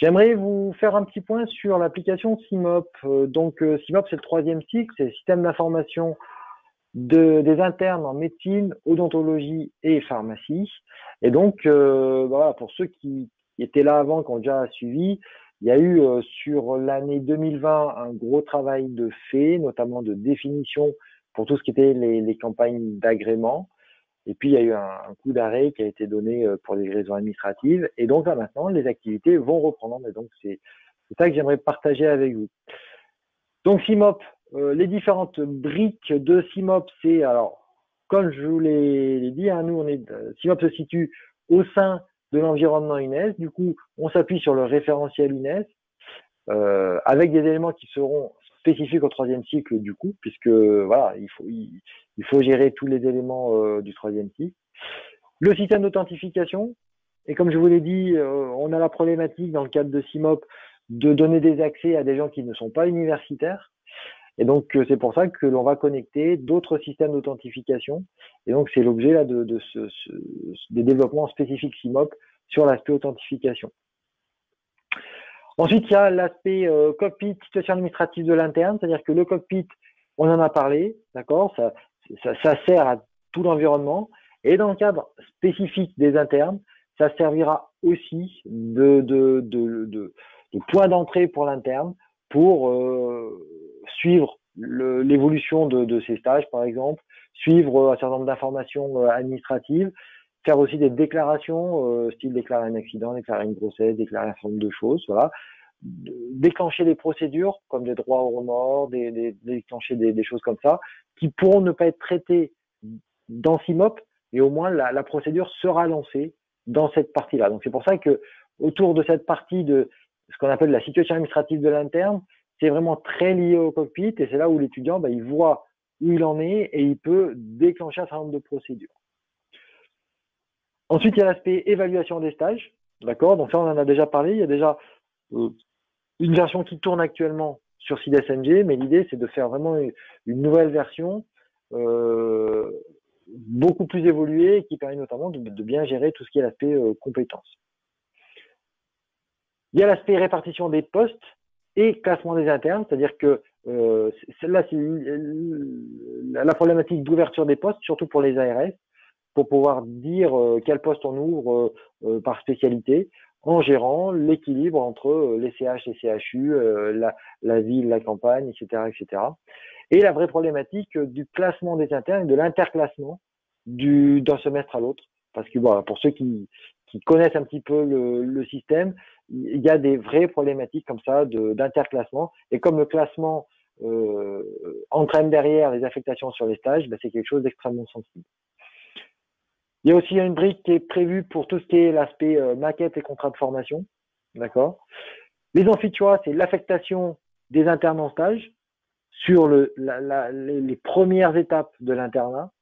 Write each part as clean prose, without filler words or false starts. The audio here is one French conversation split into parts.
J'aimerais vous faire un petit point sur l'application CIMOP. CIMOP, c'est le troisième cycle, c'est le système d'information des internes en médecine, odontologie et pharmacie. Et voilà, pour ceux qui étaient là avant, qui ont déjà suivi, il y a eu sur l'année 2020 un gros travail de fait, notamment de définition pour tout ce qui était les campagnes d'agrément. Et puis, il y a eu un coup d'arrêt qui a été donné pour des raisons administratives. Et donc, là, maintenant, les activités vont reprendre. Et donc, c'est ça que j'aimerais partager avec vous. Donc, CIMOP, les différentes briques de CIMOP, c'est, alors, comme je vous l'ai dit, hein, nous, CIMOP se situe au sein de l'environnement UNES. Du coup, on s'appuie sur le référentiel UNES avec des éléments qui seront spécifiques au troisième cycle du coup, puisque voilà, il faut gérer tous les éléments du troisième cycle. Le système d'authentification, et comme je vous l'ai dit, on a la problématique dans le cadre de CIMOP de donner des accès à des gens qui ne sont pas universitaires. Et donc, c'est pour ça que l'on va connecter d'autres systèmes d'authentification. Et donc, c'est l'objet là des développements spécifiques CIMOP sur l'aspect authentification. Ensuite, il y a l'aspect cockpit, situation administrative de l'interne, c'est-à-dire que le cockpit, on en a parlé, d'accord, ça sert à tout l'environnement. Et dans le cadre spécifique des internes, ça servira aussi de point d'entrée pour l'interne pour suivre l'évolution de ses stages, par exemple, suivre un certain nombre d'informations administratives, faire aussi des déclarations, style déclarer un accident, déclarer une grossesse, déclarer un certain nombre de choses, voilà. Déclencher des procédures comme des droits au remords, déclencher des choses comme ça, qui pourront ne pas être traitées dans CIMOP, et au moins la procédure sera lancée dans cette partie-là. Donc c'est pour ça que autour de cette partie de ce qu'on appelle la situation administrative de l'interne, c'est vraiment très lié au cockpit, et c'est là où l'étudiant, il voit où il en est et il peut déclencher un certain nombre de procédures. Ensuite, il y a l'aspect évaluation des stages, d'accord. Donc ça, on en a déjà parlé. Il y a déjà une version qui tourne actuellement sur SIDSMG, mais l'idée, c'est de faire vraiment une nouvelle version beaucoup plus évoluée qui permet notamment de bien gérer tout ce qui est l'aspect compétences. Il y a l'aspect répartition des postes et classement des internes, c'est-à-dire que celle-là, c'est la problématique d'ouverture des postes, surtout pour les ARS, pour pouvoir dire quel poste on ouvre par spécialité, en gérant l'équilibre entre les CH, les CHU, la ville, la campagne, etc., etc. Et la vraie problématique du classement des internes et de l'interclassement d'un semestre à l'autre. Parce que voilà, pour ceux qui connaissent un petit peu le système, il y a des vraies problématiques comme ça d'interclassement. Et comme le classement entraîne derrière les affectations sur les stages, c'est quelque chose d'extrêmement sensible. Il y a aussi une brique qui est prévue pour tout ce qui est l'aspect maquette et contrat de formation. D'accord. Les amphithéâtres, c'est l'affectation des internes en stage sur les premières étapes de l'internat.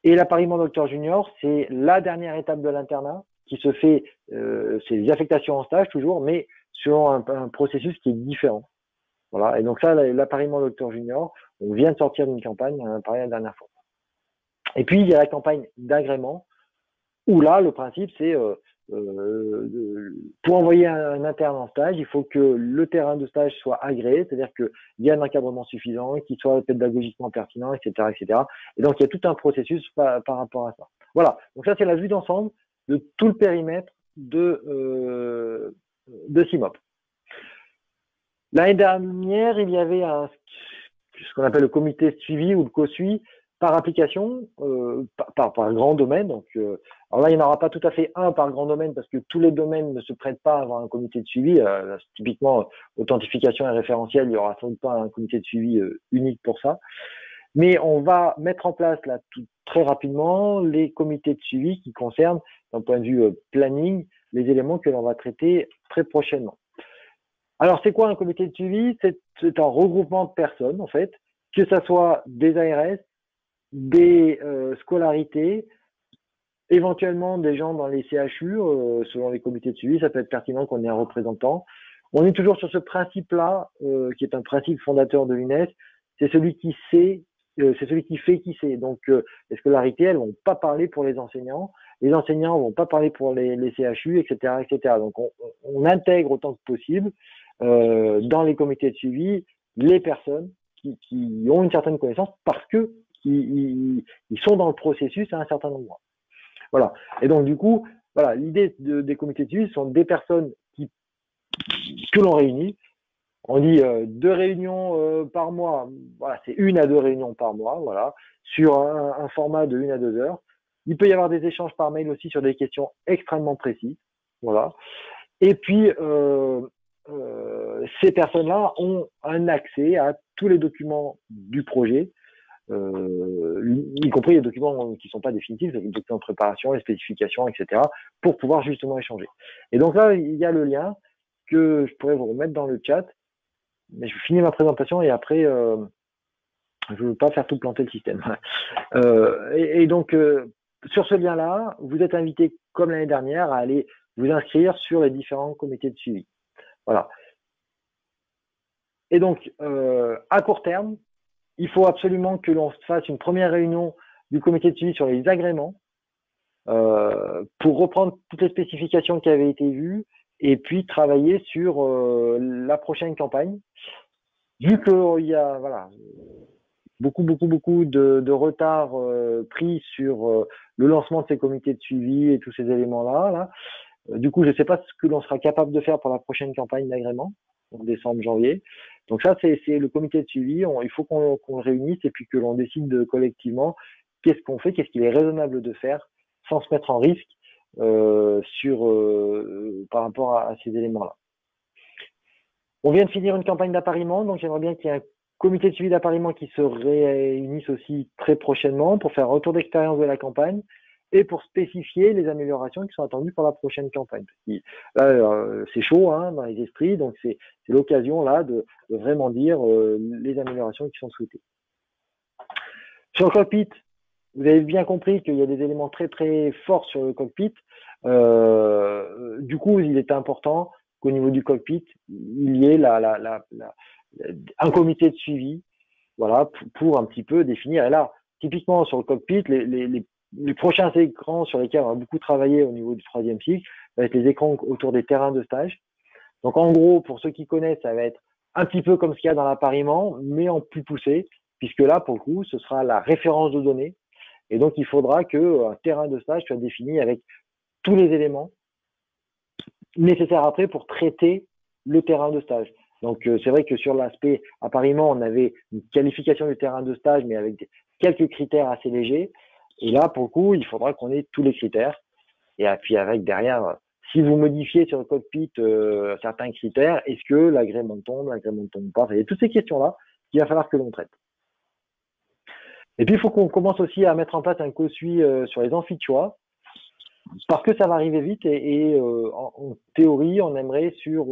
Et l'appariement docteur junior, c'est la dernière étape de l'internat qui se fait, c'est les affectations en stage toujours, mais selon un processus qui est différent. Voilà. Et donc ça, l'appariement docteur junior, on vient de sortir d'une campagne, on en a parlé la dernière fois. Et puis, il y a la campagne d'agrément, où là, le principe, c'est pour envoyer un interne en stage, il faut que le terrain de stage soit agréé, c'est-à-dire qu'il y a un encadrement suffisant, qu'il soit pédagogiquement pertinent, etc., etc. Et donc, il y a tout un processus par rapport à ça. Voilà. Donc ça, c'est la vue d'ensemble de tout le périmètre de CIMOP. L'année dernière, il y avait ce qu'on appelle le comité de suivi ou le co-suivi par application, par grand domaine. Donc, alors là, il n'y en aura pas tout à fait un par grand domaine parce que tous les domaines ne se prêtent pas à avoir un comité de suivi. Typiquement, authentification et référentiel, il n'y aura sans doute pas un comité de suivi unique pour ça. Mais on va mettre en place là très rapidement les comités de suivi qui concernent, d'un point de vue planning, les éléments que l'on va traiter très prochainement. Alors, c'est quoi un comité de suivi? C'est un regroupement de personnes, en fait, que ce soit des ARS, des scolarités, éventuellement des gens dans les CHU, selon les comités de suivi, ça peut être pertinent qu'on ait un représentant. On est toujours sur ce principe-là, qui est un principe fondateur de l'UNES, c'est celui qui sait, c'est celui qui fait qui sait. Donc, les scolarités, elles vont pas parler pour les enseignants, les enseignants vont pas parler pour les CHU, etc., etc. Donc, on intègre autant que possible dans les comités de suivi les personnes qui ont une certaine connaissance parce que ils sont dans le processus à un certain endroit. Voilà. Et donc, du coup, voilà, l'idée des comités de suivi sont des personnes que l'on réunit. On dit 2 réunions par mois. Voilà, c'est 1 à 2 réunions par mois, voilà, sur un format de 1 à 2 heures. Il peut y avoir des échanges par mail aussi sur des questions extrêmement précises, voilà. Et puis ces personnes-là ont un accès à tous les documents du projet, y compris les documents qui ne sont pas définitifs, les documents de préparation, les spécifications, etc., pour pouvoir justement échanger. Et donc là, il y a le lien que je pourrais vous remettre dans le chat. Mais je finis ma présentation et après, je ne veux pas faire tout planter le système. Et donc, sur ce lien-là, vous êtes invité, comme l'année dernière, à aller vous inscrire sur les différents comités de suivi. Voilà. Et donc, à court terme, il faut absolument que l'on fasse une première réunion du comité de suivi sur les agréments pour reprendre toutes les spécifications qui avaient été vues et puis travailler sur la prochaine campagne. Vu qu'il y a voilà, beaucoup de retard pris sur le lancement de ces comités de suivi et tous ces éléments-là, là. Du coup, je ne sais pas ce que l'on sera capable de faire pour la prochaine campagne d'agrément, en décembre, janvier. Donc ça, c'est le comité de suivi. Il faut qu'on le réunisse et puis que l'on décide collectivement qu'est-ce qu'on fait, qu'est-ce qu'il est raisonnable de faire sans se mettre en risque par rapport à ces éléments-là. On vient de finir une campagne d'appariement, donc j'aimerais bien qu'il y ait un comité de suivi d'appariement qui se réunisse aussi très prochainement pour faire un retour d'expérience de la campagne et pour spécifier les améliorations qui sont attendues pour la prochaine campagne. Là, c'est chaud hein, dans les esprits, donc c'est l'occasion là de vraiment dire les améliorations qui sont souhaitées. Sur le cockpit, vous avez bien compris qu'il y a des éléments très très forts sur le cockpit. Du coup, il est important qu'au niveau du cockpit, il y ait un comité de suivi, voilà, pour un petit peu définir. Et là, typiquement sur le cockpit, les prochains écrans sur lesquels on va beaucoup travailler au niveau du 3e cycle, ça va être les écrans autour des terrains de stage. Donc en gros, pour ceux qui connaissent, ça va être un petit peu comme ce qu'il y a dans l'appariement, mais en plus poussé, puisque là, pour le coup, ce sera la référence de données. Et donc, il faudra qu'un terrain de stage soit défini avec tous les éléments nécessaires après pour traiter le terrain de stage. Donc, c'est vrai que sur l'aspect appariement, on avait une qualification du terrain de stage, mais avec quelques critères assez légers. Et là, pour le coup, il faudra qu'on ait tous les critères. Et puis avec derrière, si vous modifiez sur le cockpit certains critères, est-ce que l'agrément tombe pas? Il y a toutes ces questions-là qu'il va falloir que l'on traite. Et puis, il faut qu'on commence aussi à mettre en place un co-suivi sur les amphis de choix, parce que ça va arriver vite et en théorie, on aimerait sur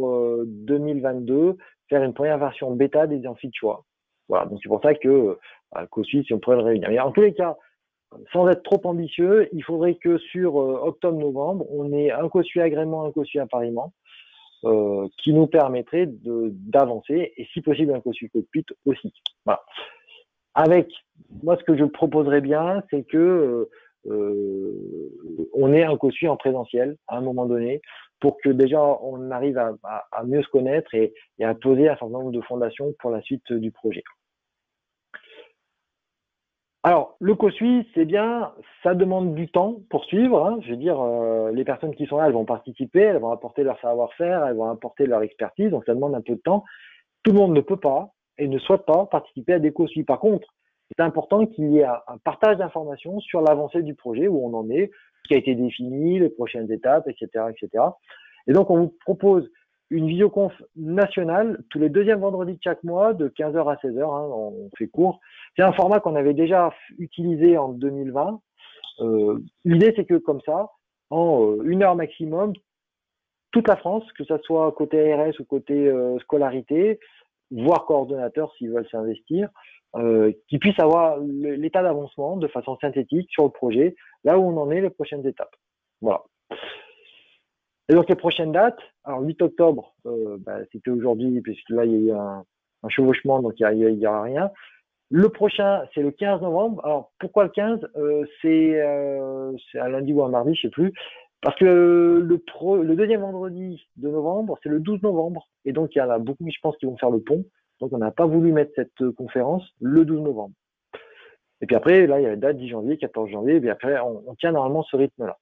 2022 faire une première version bêta des amphis de choix. Voilà, donc c'est pour ça que le co-suivi, si on pourrait le réunir. Mais en tous les cas, sans être trop ambitieux, il faudrait que sur octobre-novembre, on ait un co-suivi agrément, un co-suivi appariement, qui nous permettrait d'avancer et si possible un co-suivi cockpit aussi. Voilà. Avec, moi ce que je proposerais bien, c'est que on ait un co-suivi en présentiel à un moment donné pour que déjà on arrive à mieux se connaître et à poser un certain nombre de fondations pour la suite du projet. Alors, le co-suivi, c'est bien, ça demande du temps pour suivre. Hein. Je veux dire, les personnes qui sont là, elles vont participer, elles vont apporter leur savoir-faire, elles vont apporter leur expertise, donc ça demande un peu de temps. Tout le monde ne peut pas et ne souhaite pas participer à des co-suivis. Par contre, c'est important qu'il y ait un partage d'informations sur l'avancée du projet, où on en est, ce qui a été défini, les prochaines étapes, etc., etc. Et donc, on vous propose une visioconf nationale tous les deuxièmes vendredis de chaque mois, de 15h à 16h, hein, on fait court. C'est un format qu'on avait déjà utilisé en 2020. L'idée, c'est que comme ça, en 1 heure maximum, toute la France, que ce soit côté ARS ou côté scolarité, voire coordonnateur s'ils veulent s'investir, qui puissent avoir l'état d'avancement de façon synthétique sur le projet, là où on en est, les prochaines étapes. Voilà. Et donc les prochaines dates, alors 8 octobre, c'était aujourd'hui, puisque là il y a eu un chevauchement, donc il y aura rien. Le prochain, c'est le 15 novembre. Alors, pourquoi le 15? C'est un lundi ou un mardi, je sais plus. Parce que le deuxième vendredi de novembre, c'est le 12 novembre. Et donc, il y en a beaucoup, je pense, qui vont faire le pont. Donc, on n'a pas voulu mettre cette conférence le 12 novembre. Et puis après, là, il y a la date 10 janvier, 14 janvier. Et puis après, on tient normalement ce rythme-là.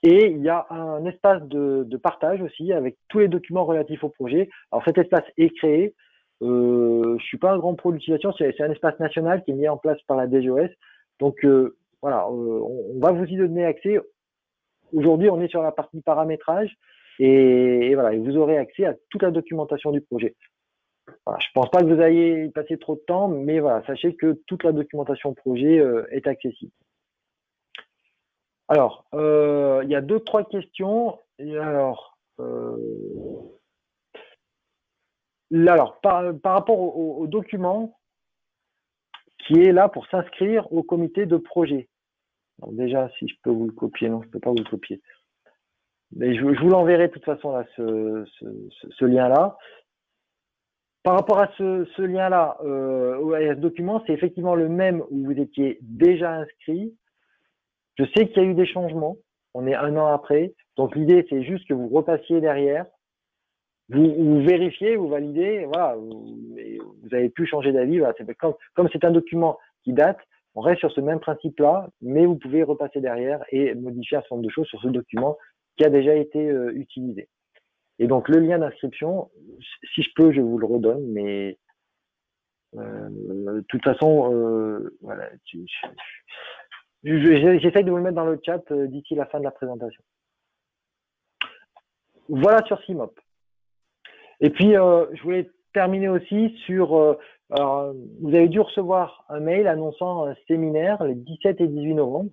Et il y a un espace de partage aussi avec tous les documents relatifs au projet. Alors, cet espace est créé. Je suis pas un grand pro d'utilisation. C'est un espace national qui est mis en place par la DGOS. Donc, voilà, on va vous y donner accès. Aujourd'hui, on est sur la partie paramétrage et voilà, et vous aurez accès à toute la documentation du projet. Voilà, je pense pas que vous ayez y passer trop de temps, mais voilà, sachez que toute la documentation projet est accessible. Alors, il y a deux, trois questions. Et alors, par rapport au document qui est là pour s'inscrire au comité de projet. Donc déjà, si je peux vous le copier, non, je peux pas vous le copier. Mais je vous l'enverrai de toute façon là, ce lien-là. Par rapport à ce lien-là, à ce document, c'est effectivement le même où vous étiez déjà inscrit. Je sais qu'il y a eu des changements. On est un an après. Donc l'idée, c'est juste que vous repassiez derrière. Vous vérifiez, vous validez, voilà, vous avez pu changer d'avis. Voilà, comme c'est un document qui date, on reste sur ce même principe-là, mais vous pouvez repasser derrière et modifier un certain nombre de choses sur ce document qui a déjà été utilisé. Et donc le lien d'inscription, si je peux, je vous le redonne, mais de toute façon, voilà, j'essaie de vous le mettre dans le chat d'ici la fin de la présentation. Voilà sur CIMOP. Et puis, je voulais terminer aussi sur, alors, vous avez dû recevoir un mail annonçant un séminaire les 17 et 18 novembre.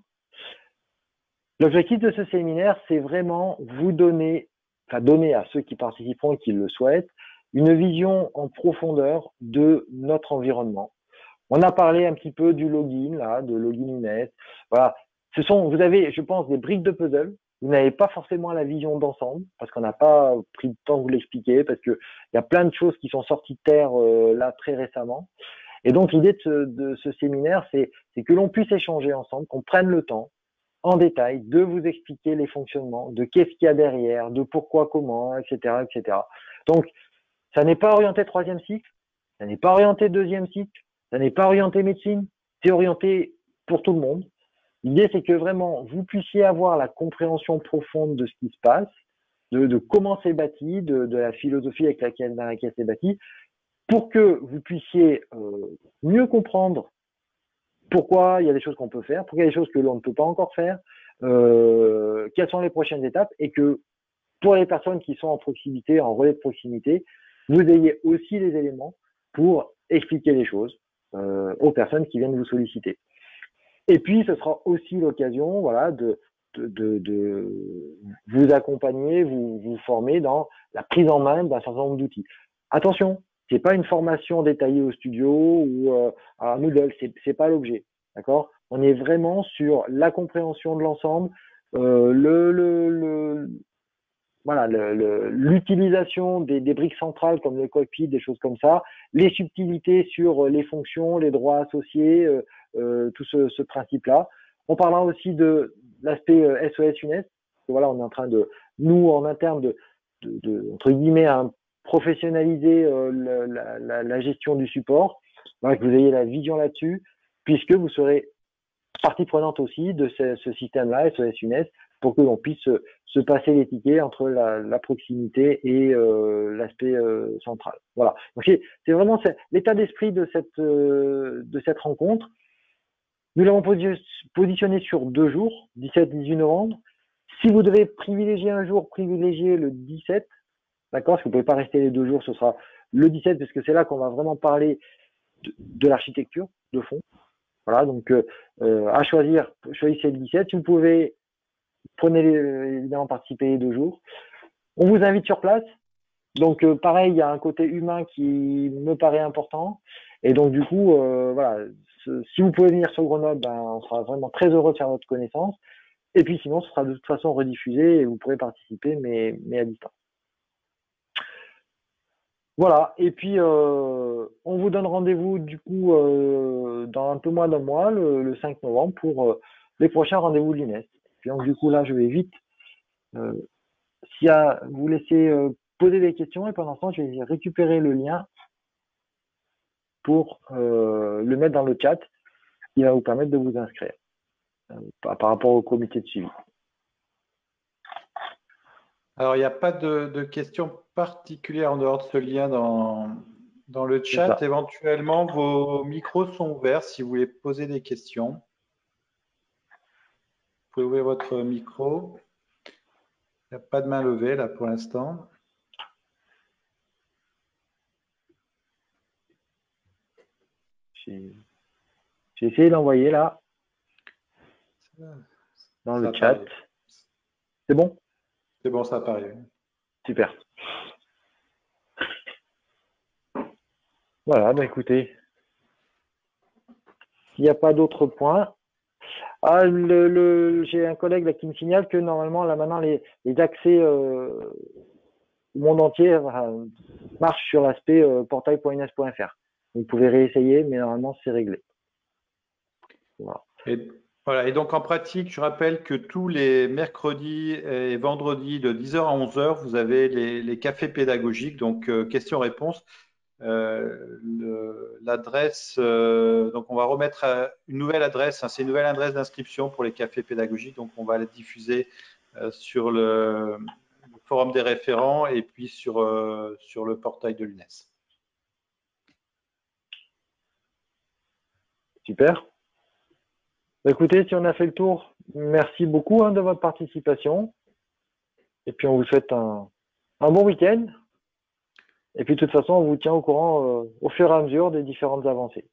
L'objectif de ce séminaire, c'est vraiment vous donner, enfin donner à ceux qui participeront et qui le souhaitent, une vision en profondeur de notre environnement. On a parlé un petit peu du login, là, de login net. Voilà. Vous avez, je pense, des briques de puzzle. Vous n'avez pas forcément la vision d'ensemble, parce qu'on n'a pas pris le temps de vous l'expliquer, parce que il y a plein de choses qui sont sorties de terre là très récemment. Et donc l'idée de ce séminaire, c'est que l'on puisse échanger ensemble, qu'on prenne le temps, en détail, de vous expliquer les fonctionnements, de qu'est-ce qu'il y a derrière, de pourquoi, comment, etc., etc. Donc, ça n'est pas orienté troisième cycle, ça n'est pas orienté deuxième cycle, ça n'est pas orienté médecine, c'est orienté pour tout le monde. L'idée, c'est que vraiment, vous puissiez avoir la compréhension profonde de ce qui se passe, de comment c'est bâti, de la philosophie dans laquelle c'est bâti, pour que vous puissiez mieux comprendre pourquoi il y a des choses qu'on peut faire, pourquoi il y a des choses que l'on ne peut pas encore faire, quelles sont les prochaines étapes, et que pour les personnes qui sont en proximité, en relais de proximité, vous ayez aussi les éléments pour expliquer les choses aux personnes qui viennent vous solliciter. Et puis, ce sera aussi l'occasion, voilà, de vous accompagner, vous former dans la prise en main d'un certain nombre d'outils. Attention, c'est pas une formation détaillée au studio ou à Moodle, c'est pas l'objet, d'accord? On est vraiment sur la compréhension de l'ensemble, voilà, l'utilisation des briques centrales comme le cockpit, des choses comme ça, les subtilités sur les fonctions, les droits associés, tout ce principe-là. On parlera aussi de l'aspect SOS UNES. Voilà, on est en train de, nous, en interne, entre guillemets, professionnaliser la gestion du support. Voilà, que vous ayez la vision là-dessus, puisque vous serez partie prenante aussi de ce système-là, SOS UNES, pour que l'on puisse se passer les tickets entre la proximité et l'aspect central. Voilà. Donc c'est vraiment l'état d'esprit de cette rencontre. Nous l'avons positionné sur 2 jours, 17-18 novembre. Si vous devez privilégier un jour, privilégiez le 17, d'accord? Parce que vous ne pouvez pas rester les 2 jours, ce sera le 17, parce que c'est là qu'on va vraiment parler de l'architecture de fond. Voilà, donc à choisir, choisissez le 17. Si vous pouvez, prenez évidemment participer les 2 jours. On vous invite sur place. Donc pareil, il y a un côté humain qui me paraît important. Et donc du coup, voilà, si vous pouvez venir sur Grenoble, ben, on sera vraiment très heureux de faire votre connaissance. Et puis sinon, ce sera de toute façon rediffusé et vous pourrez participer, mais à distance. Voilà, et puis on vous donne rendez-vous du coup dans un peu moins d'un mois, le 5 novembre, pour les prochains rendez-vous de l'INES. Puis donc du coup là, je vais vite euh, vous laisser poser des questions et pendant ce temps, je vais récupérer le lien pour le mettre dans le chat qui va vous permettre de vous inscrire par rapport au comité de suivi. Alors, il n'y a pas de questions particulières en dehors de ce lien dans le chat. Éventuellement, vos micros sont ouverts si vous voulez poser des questions. Vous pouvez ouvrir votre micro. Il n'y a pas de main levée là pour l'instant. J'ai essayé d'envoyer là dans le chat. C'est bon? C'est bon, ça apparaît. Super. Voilà, bah écoutez, s'il n'y a pas d'autres points. Ah, j'ai un collègue là qui me signale que normalement, là maintenant, les accès au monde entier marchent sur l'aspect portail.ines.fr. Vous pouvez réessayer, mais normalement, c'est réglé. Voilà. Et donc en pratique, je rappelle que tous les mercredis et vendredis de 10h à 11h, vous avez les cafés pédagogiques, donc questions-réponses. L'adresse, donc on va remettre une nouvelle adresse, hein, c'est une nouvelle adresse d'inscription pour les cafés pédagogiques, donc on va la diffuser sur le forum des référents et puis sur le portail de l'UNES. Super. Écoutez, si on a fait le tour, merci beaucoup de votre participation. Et puis on vous souhaite un bon week-end. Et puis de toute façon, on vous tient au courant au fur et à mesure des différentes avancées.